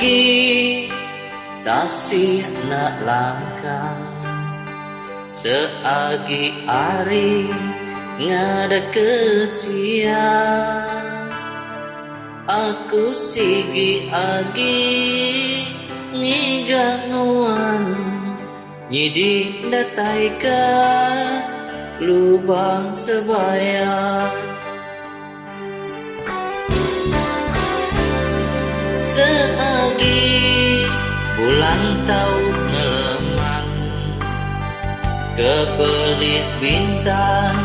Seagi tasih nak langkang, seagi ari ngada kesian. Aku sigi agi ngiga nuan, nyidi datai ka lubang sebaya. Seagi bulan tau ngeleman, kebelit bintang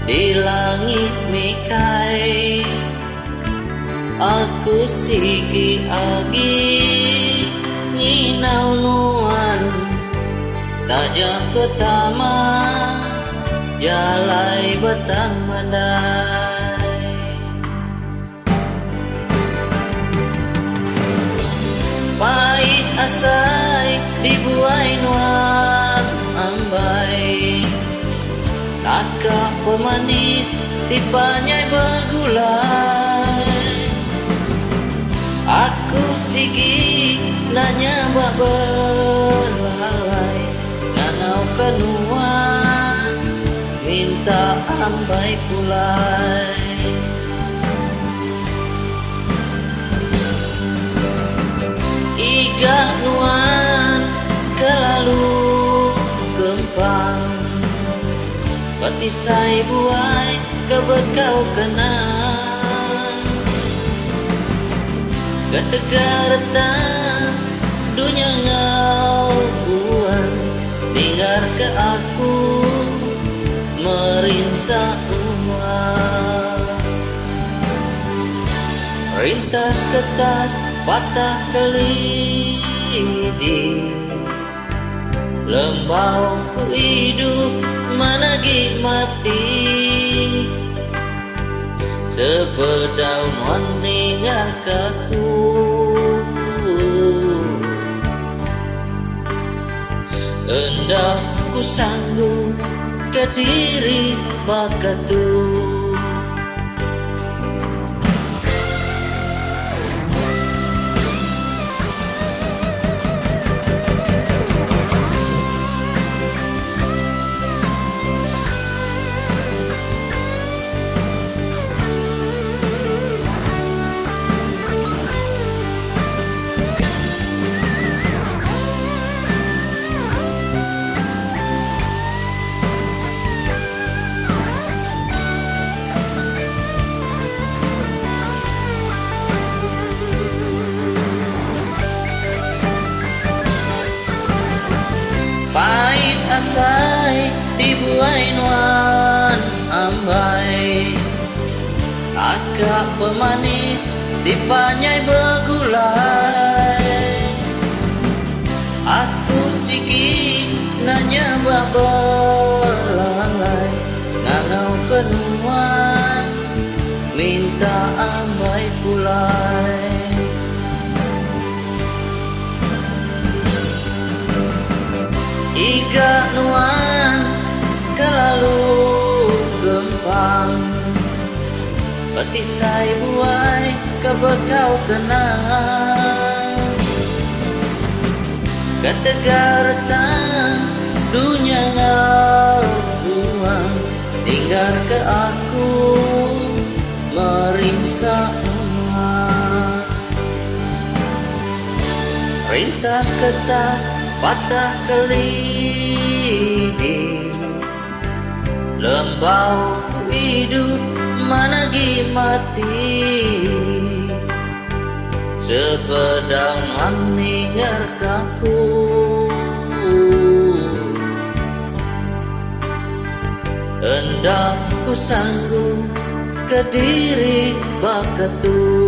di langit mikai. Aku sigi agi nginau nuan, tajak ketama jalai batang mandai. Pahit asai dibuai nuan ambai, nakak pemanis tipanya bergulai. Aku sigi nanya mbak berlalai, ngangau penuan minta ambai pulai. Iga nuan kelalu gempang, petisai buai kebekau kenang. Ketegaratan dunia ngau buang, dengar ke aku merinsa uang. Rintas ketas patah kelidi, lembau ku hidup managi mati. Sebedaun mendengar kaku, hendak ku sanggup ke diri bakatu. Pahit asai dibuai nuan ambai, agak pemanis dipanyai bergulai. Aku sigi nanya mbak berlalai, ngangau penuan minta ambai pulai. Iga nuan kelalu gempang, petisai buai kebekau kenang. Ketegaratan dunia ngau buang, dengar ke aku merinsa uang. Rintas ketas patah kelidi, lembau hidup managi mati. Sepedang mendengar kaku, hendak ku sanggup ke diri bakatu.